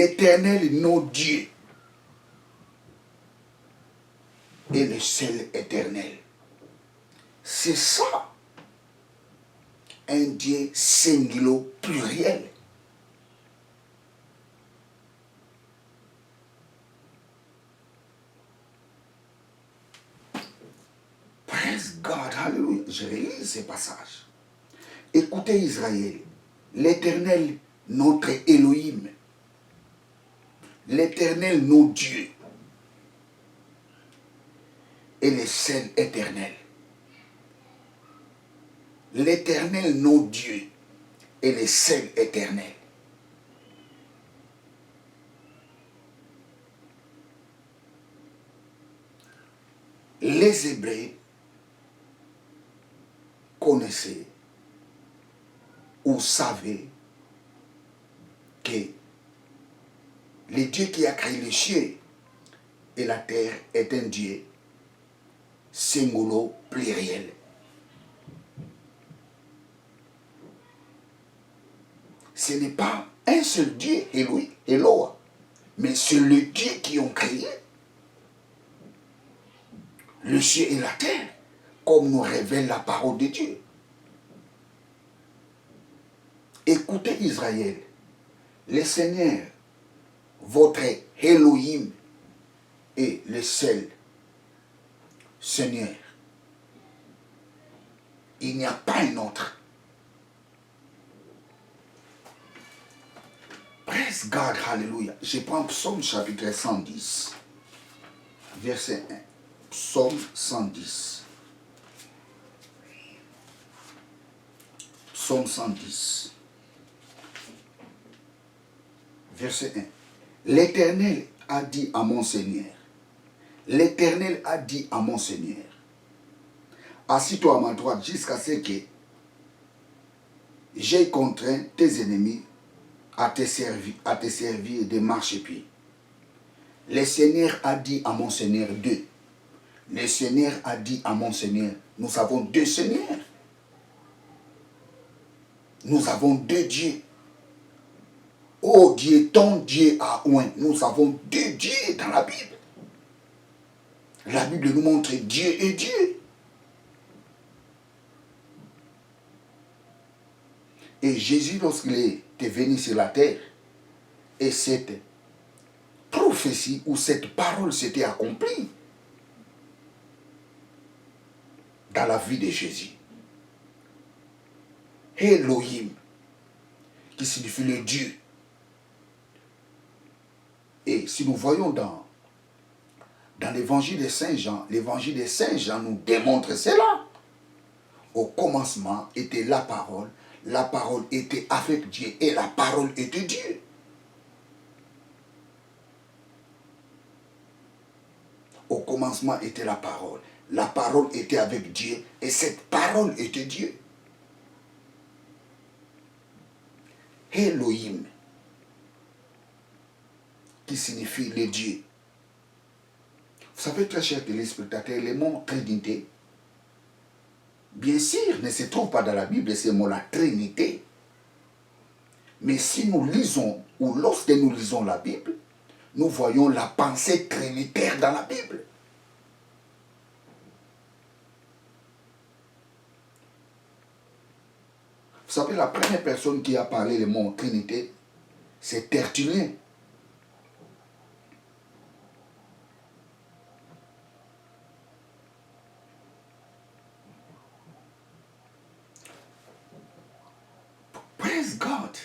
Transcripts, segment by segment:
l'Éternel, notre Dieu, est le seul éternel. C'est ça, un Dieu singulier, pluriel. Praise God, hallelujah. Je relis ces passages. Écoutez Israël, l'Éternel, notre Elohim, l'Éternel, notre Dieu, est le seul éternel. L'Éternel, notre Dieu, est le seul éternel. Les Hébreux connaissaient ou savaient que le Dieu qui a créé les cieux et la terre est un Dieu singulier, pluriel. Ce n'est pas un seul Dieu, Eloah, mais c'est le Dieu qui ont créé le ciel et la terre, comme nous révèle la parole de Dieu. Écoutez Israël, le Seigneur, votre Elohim, est le seul Seigneur. Il n'y a pas un autre. Praise God, hallelujah. Je prends Psaume chapitre 110, verset 1. Psaume 110. Psaume 110. Verset 1. L'Éternel a dit à mon Seigneur. L'Éternel a dit à mon Seigneur. Assis-toi à ma droite jusqu'à ce que j'ai contraint tes ennemis à te servir de marchepied. Le Seigneur a dit à mon Seigneur deux. Le Seigneur a dit à mon Seigneur, nous avons deux Seigneurs. Nous avons deux dieux. Oh Dieu, ton Dieu a un. Nous avons deux dieux dans la Bible. La Bible nous montre Dieu et Dieu. Et Jésus, lorsqu'il est venu sur la terre, et cette prophétie ou cette parole s'était accomplie dans la vie de Jésus. Elohim, qui signifie le Dieu. Et si nous voyons dans l'évangile de Saint Jean nous démontre cela. Au commencement était la parole était avec Dieu et la parole était Dieu. Au commencement était la parole était avec Dieu et cette parole était Dieu. Elohim, qui signifie le Dieu. Vous savez, très chers téléspectateurs, le mot Trinité, bien sûr, ne se trouve pas dans la Bible, c'est le mot la Trinité. Mais si nous lisons, ou lorsque nous lisons la Bible, nous voyons la pensée trinitaire dans la Bible. Vous savez, la première personne qui a parlé le mot Trinité, c'est Tertullien. Praise God.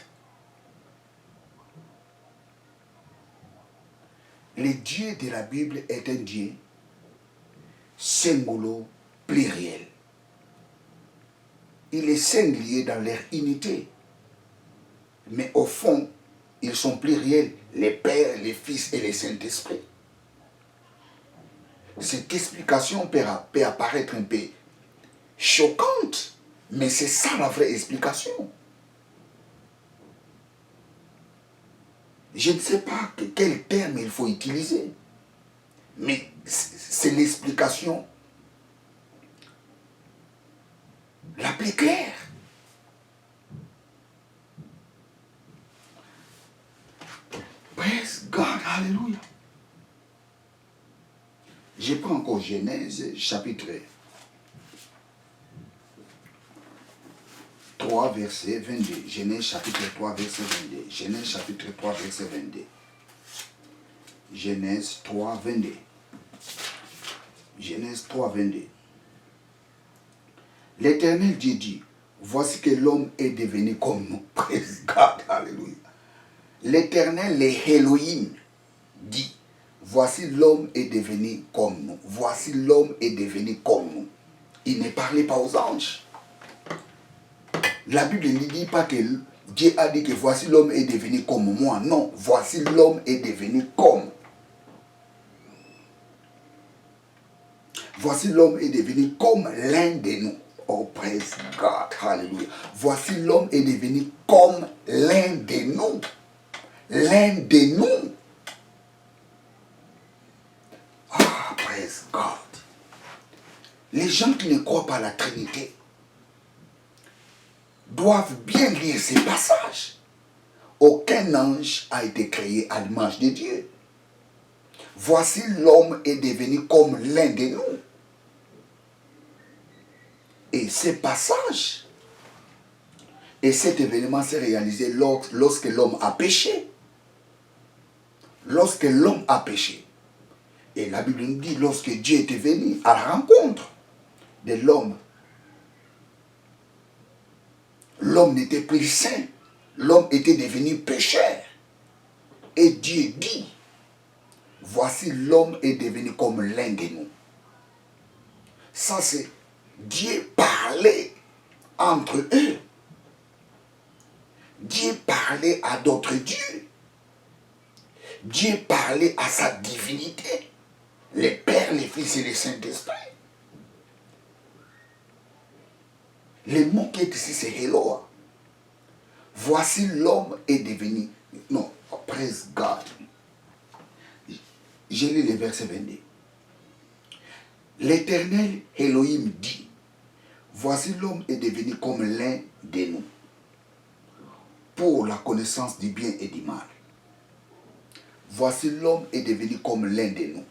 Le Dieu de la Bible est un Dieu singulier, pluriel. Il est singulier dans leur unité. Mais au fond, ils sont pluriels, les Pères, les Fils et les Saint-Esprit. Cette explication peut apparaître un peu choquante, mais c'est ça la vraie explication. Je ne sais pas quel terme il faut utiliser, mais c'est l'explication la plus claire. Praise God, alléluia. Je prends encore Genèse, chapitre 3, verset 22. Genèse, chapitre 3, verset 22. Genèse, chapitre 3, verset 22. Genèse 3, 22. Genèse 3, 22. L'Éternel Dieu dit, voici que l'homme est devenu comme nous. Praise God, alléluia. L'Éternel, les Elohim, dit, voici l'homme est devenu comme nous. Voici l'homme est devenu comme nous. Il ne parlait pas aux anges. La Bible ne dit pas que Dieu a dit que voici l'homme est devenu comme moi. Non, voici l'homme est devenu comme. Voici l'homme est devenu comme l'un de nous. Oh, praise God, hallelujah. Voici l'homme est devenu comme l'un de nous. L'un de nous. Ah, praise God. Les gens qui ne croient pas à la Trinité doivent bien lire ces passages. Aucun ange a été créé à l'image de Dieu. Voici l'homme est devenu comme l'un de nous. Et ces passages et cet événement s'est réalisé lorsque l'homme a péché. Lorsque l'homme a péché. Et la Bible nous dit, lorsque Dieu était venu à la rencontre de l'homme, l'homme n'était plus saint. L'homme était devenu pécheur. Et Dieu dit, voici l'homme est devenu comme l'un de nous. Ça c'est Dieu parlait entre eux. Dieu parlait à d'autres dieux. Dieu parlait à sa divinité. Les Pères, les Fils et les Saint-Esprit. Le mot qui est ici, c'est Eloah. Voici l'homme est devenu. Non, praise God. Je lis le verset 22. L'Éternel Elohim dit, voici l'homme est devenu comme l'un de nous, pour la connaissance du bien et du mal. Voici l'homme est devenu comme l'un de nous.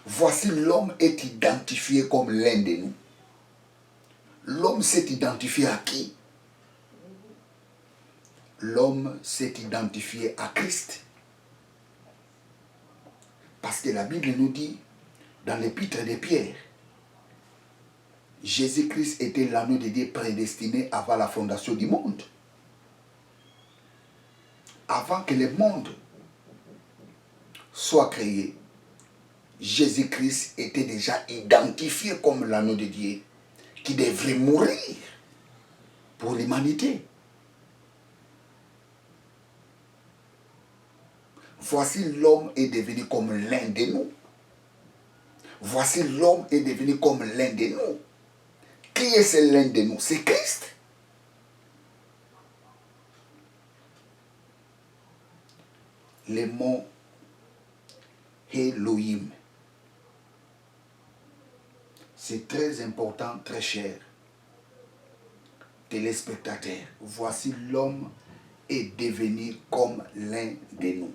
Voici l'homme est identifié comme l'un de nous. L'homme s'est identifié à qui? L'homme s'est identifié à Christ. Parce que la Bible nous dit, dans l'épître de Pierre, Jésus-Christ était l'agneau de Dieu prédestiné avant la fondation du monde. Avant que le monde soit créé, Jésus-Christ était déjà identifié comme l'agneau de Dieu qui devrait mourir pour l'humanité. Voici l'homme est devenu comme l'un de nous. Voici l'homme est devenu comme l'un de nous. Qui est ce l'un de nous? C'est Christ. Le mot Elohim. C'est très important, très cher. Téléspectateurs, voici l'homme est devenu comme l'un de nous.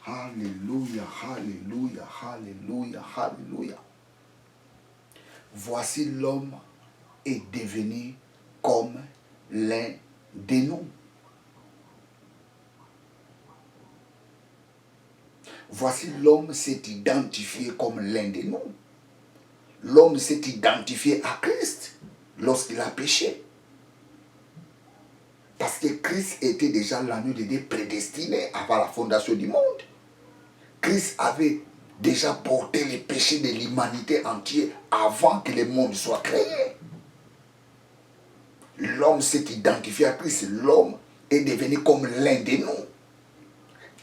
Alléluia, alléluia, alléluia, alléluia. Voici l'homme est devenu comme l'un de nous. Voici l'homme s'est identifié comme l'un de nous. L'homme s'est identifié à Christ lorsqu'il a péché. Parce que Christ était déjà l'agneau de Dieu prédestiné avant la fondation du monde. Christ avait déjà porté les péchés de l'humanité entière avant que le monde soit créé. L'homme s'est identifié à Christ. L'homme est devenu comme l'un de nous.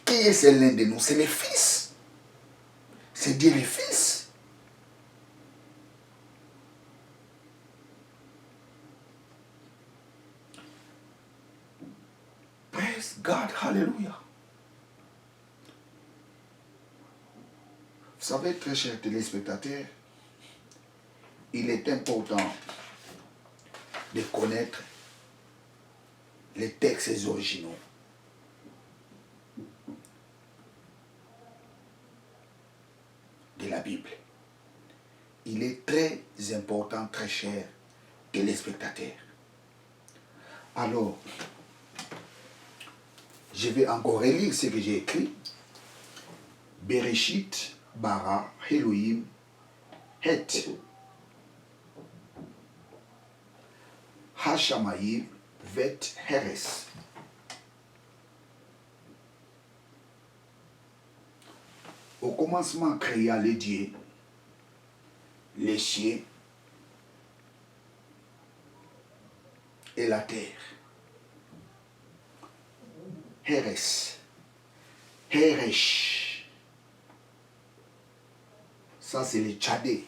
Qui est ce l'un de nous? C'est le Fils. C'est Dieu le Fils. Praise God, hallelujah. Vous savez, très chers téléspectateurs, il est important de connaître les textes originaux. De la Bible. Il est très important, très cher, téléspectateurs. Alors, je vais encore relire ce que j'ai écrit. Bereshit bara Elohim het Hashamayim vet Heres. Au commencement, créa les dieux, les cieux et la terre. Heres, Heresh. Ça, c'est les Tchadais.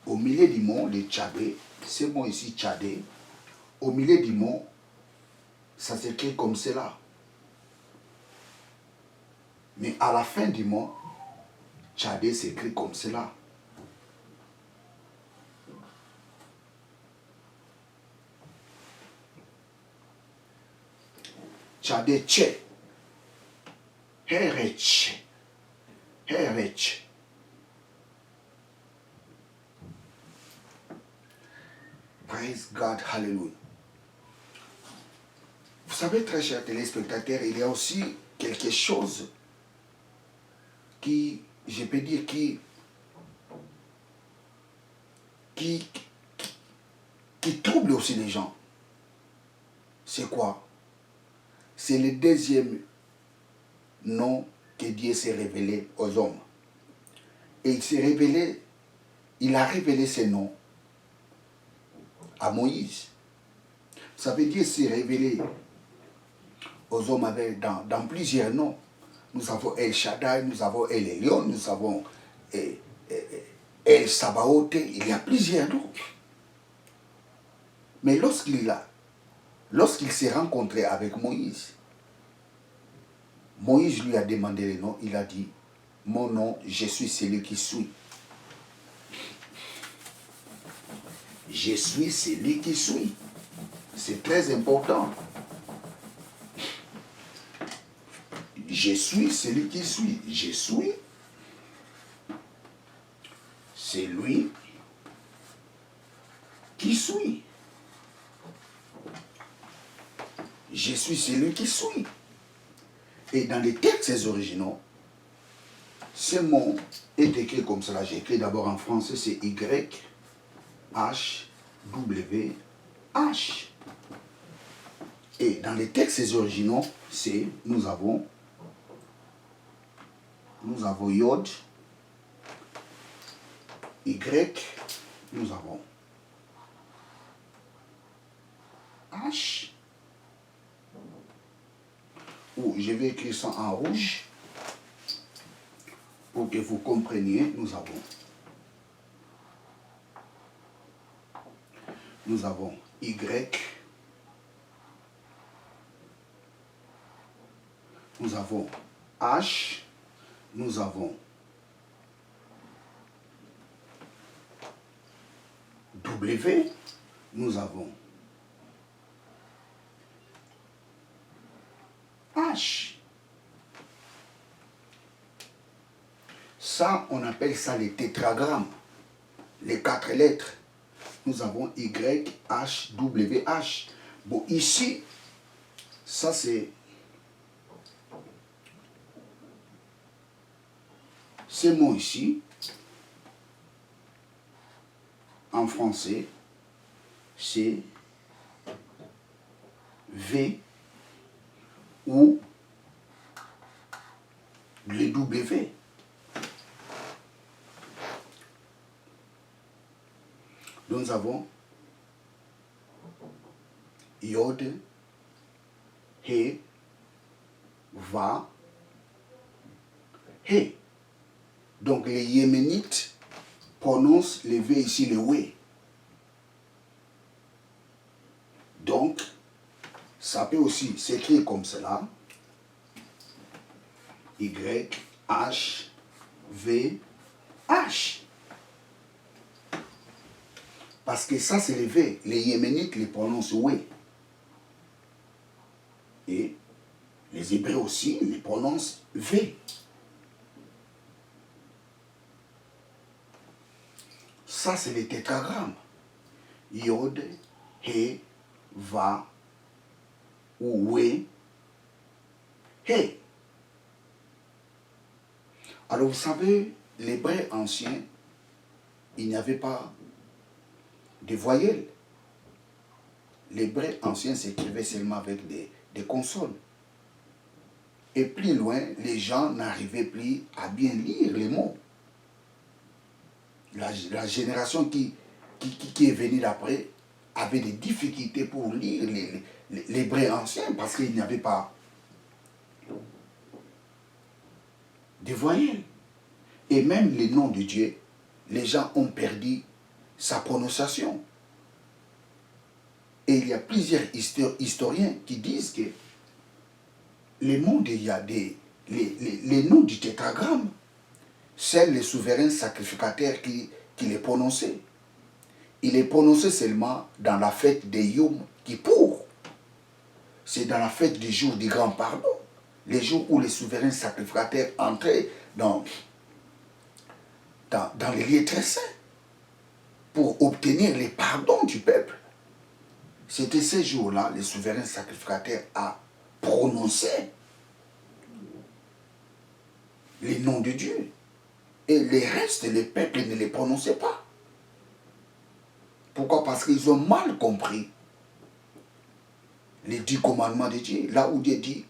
Au milieu du mot, les Tchadais, ce mot ici, Tchadais, au milieu du mot, ça s'écrit comme cela. Mais à la fin du mot, Tchadais s'écrit comme cela. Tchadais Tché. Herech. Herech. Praise God, hallelujah. Vous savez, très chers téléspectateurs, il y a aussi quelque chose qui, je peux dire, qui trouble aussi les gens. C'est quoi? C'est le deuxième nom que Dieu s'est révélé aux hommes. Et il a révélé ce nom à Moïse. Ça veut dire s'est révélé aux hommes avec, dans plusieurs noms. Nous avons El Shaddai, nous avons El Elyon, nous avons El Sabaoth, il y a plusieurs noms. Mais lorsqu'il s'est rencontré avec Moïse, Moïse lui a demandé le nom, il a dit, mon nom, je suis celui qui suis. Je suis celui qui suis. C'est très important. Je suis celui qui suis. Je suis celui qui suis. Je suis celui qui suis. Et dans les textes originaux, ce mot est écrit comme cela. J'ai écrit d'abord en français, c'est Y, H, W, H. Et dans les textes originaux, c'est, nous avons Yod, Y, nous avons H, ou je vais écrire ça en rouge, pour que vous compreniez, nous avons Y, nous avons H, nous avons W, nous avons H. Ça, on appelle ça les tétragrammes, les 4 lettres. Nous avons Y, H, W, H. Bon, ici, ça c'est... Ce mot ici, en français, c'est V ou le W. Nous avons Yod, He, Va, He. Donc les Yéménites prononcent le V ici, le We. Donc, ça peut aussi s'écrire comme cela. Y, H, V, H. Parce que ça, c'est le V. Les Yéménites les prononcent oui. Et les Hébreux aussi les prononcent V. Ça, c'est les tétragrammes. Yod, He, Va, ou We, He. Alors, vous savez, l'hébreu ancien, il n'y avait pas de voyelles. L'hébreu ancien s'écrivait seulement avec des consonnes. Et plus loin, les gens n'arrivaient plus à bien lire les mots. La génération qui est venue d'après avait des difficultés pour lire l'hébreu ancien parce qu'il n'y avait pas de voyelles. Et même le nom de Dieu, les gens ont perdu sa prononciation. Et il y a plusieurs historiens qui disent que les noms du tétragramme, c'est le souverain sacrificateur qui les prononçait. Il les prononçait seulement dans la fête des Yom Kippour. C'est dans la fête du jour du grand pardon, les jours où les souverains sacrificateurs entraient dans les lieux très saints pour obtenir les pardons du peuple. C'était ces jours-là, les souverains sacrificateurs a prononcé les noms de Dieu. Et les restes, le peuple ne les prononçait pas. Pourquoi? Parce qu'ils ont mal compris les 10 commandements de Dieu. Là où Dieu dit,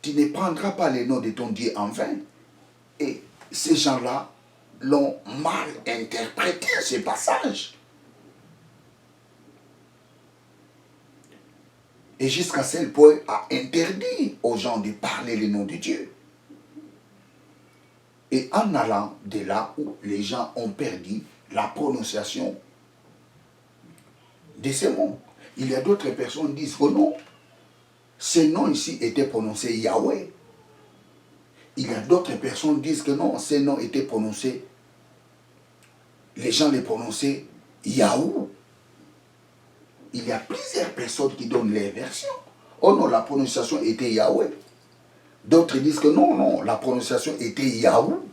tu ne prendras pas les noms de ton Dieu en vain. Et ces gens-là l'ont mal interprété, ce passage. Et jusqu'à ce point a interdit aux gens de parler le nom de Dieu. Et en allant de là où les gens ont perdu la prononciation de ces mots. Il y a d'autres personnes qui disent que non, ces noms ici étaient prononcés Yahweh. Il y a d'autres personnes qui disent que non, ces noms étaient prononcés, les gens les prononçaient Yahou. Il y a plusieurs personnes qui donnent les versions. Oh non, la prononciation était Yahweh. D'autres disent que non, non, la prononciation était Yahou.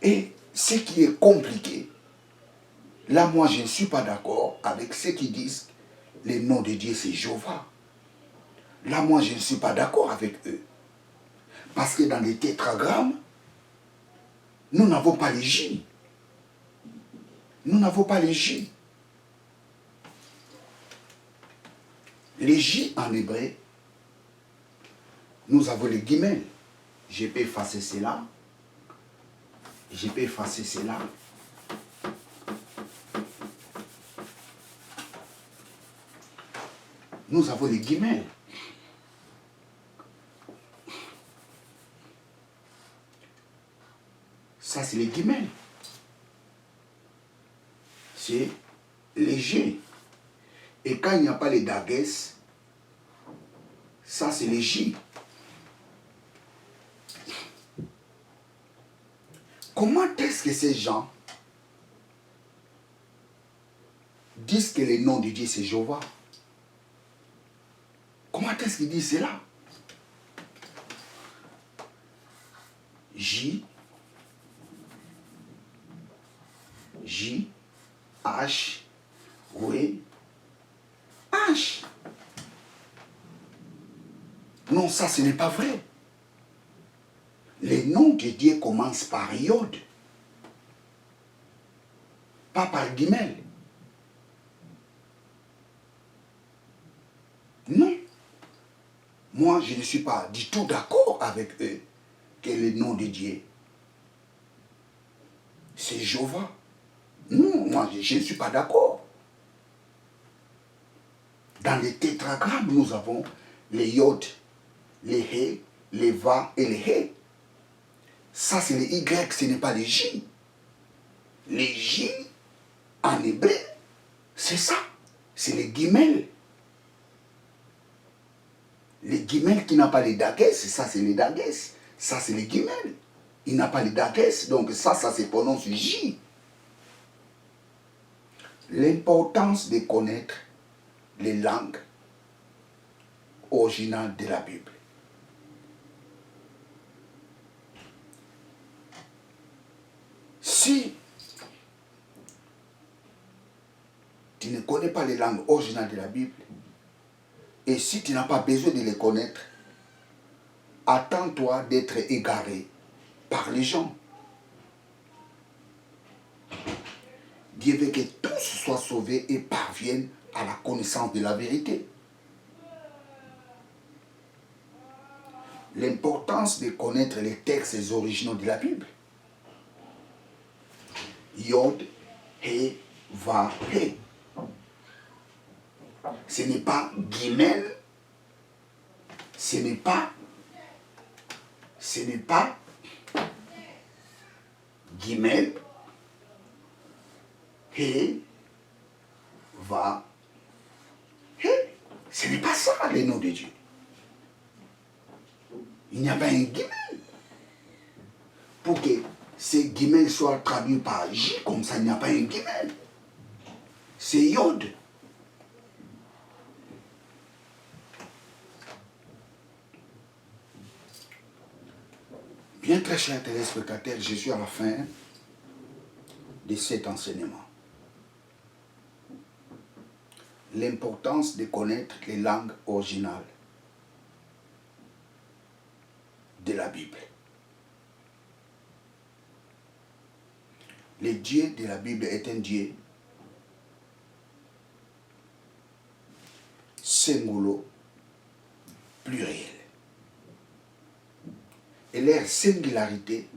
Et ce qui est compliqué, là, moi, je ne suis pas d'accord avec ceux qui disent que le nom de Dieu, c'est Jéhovah. Là, moi, je ne suis pas d'accord avec eux. Parce que dans les tétragrammes, nous n'avons pas les J. Nous n'avons pas les J. Les J en hébreu, nous avons les guillemets. Je peux effacer cela. Je peux effacer cela. Nous avons les guillemets. Ça, c'est les guillemets. C'est les G. Et quand il n'y a pas les dagues, ça, c'est les J. Comment est-ce que ces gens disent que le nom de Dieu, c'est Jéhovah? Comment est-ce qu'ils disent cela? J, H, oui, H. Non, ça, ce n'est pas vrai. Les noms de Dieu commencent par Yod, pas par guimel. Non. Moi, je ne suis pas du tout d'accord avec eux que le nom de Dieu, c'est Jéhovah. Non, moi, je ne suis pas d'accord. Dans les tétragrammes, nous avons les Yod, les He, les Va et les He. Ça, c'est les Y, ce n'est pas les J. Les J, en hébreu, c'est ça. C'est les guimels. Les guimels qui n'ont pas les dagues, ça, c'est les dagues. Ça, c'est les guimels. Il n'a pas les dagues, donc ça se prononce J. L'importance de connaître les langues originales de la Bible. Si tu ne connais pas les langues originales de la Bible, et si tu n'as pas besoin de les connaître, attends-toi d'être égaré par les gens. Dieu veut que tous soient sauvés et parviennent à la connaissance de la vérité. L'importance de connaître les textes originaux de la Bible. Yod, He, Va, He. Ce n'est pas Gimel, ce n'est pas Gimel, He, Va, He. Ce n'est pas ça le nom de Dieu. Il n'y a pas un Gimel. Pour que ce Gimel soit traduit par J, comme ça, il n'y a pas un Gimel. C'est Yod. Bien, très chers téléspectateurs, je suis à la fin de cet enseignement. L'importance de connaître les langues originales de la Bible. Le Dieu de la Bible est un Dieu singulo, pluriel. Et leur singularité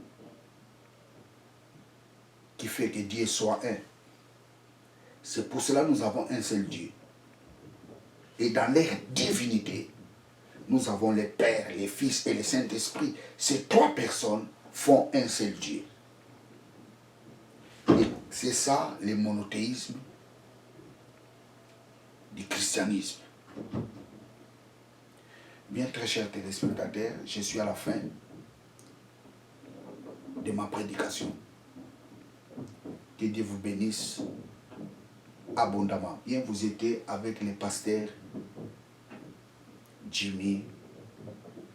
qui fait que Dieu soit un. C'est pour cela que nous avons un seul Dieu. Et dans leur divinité, nous avons le Père, le Fils et le Saint-Esprit. Ces trois personnes font un seul Dieu. Et c'est ça le monothéisme du christianisme. Bien, très chers téléspectateurs, je suis à la fin de ma prédication. Que Dieu vous bénisse abondamment. Bien, vous étiez avec le pasteur Jimmy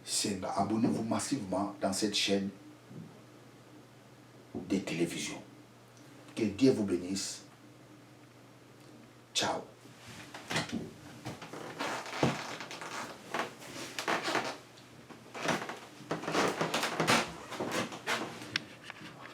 Senga. Abonnez-vous massivement dans cette chaîne de télévision. Que Dieu vous bénisse. Ciao.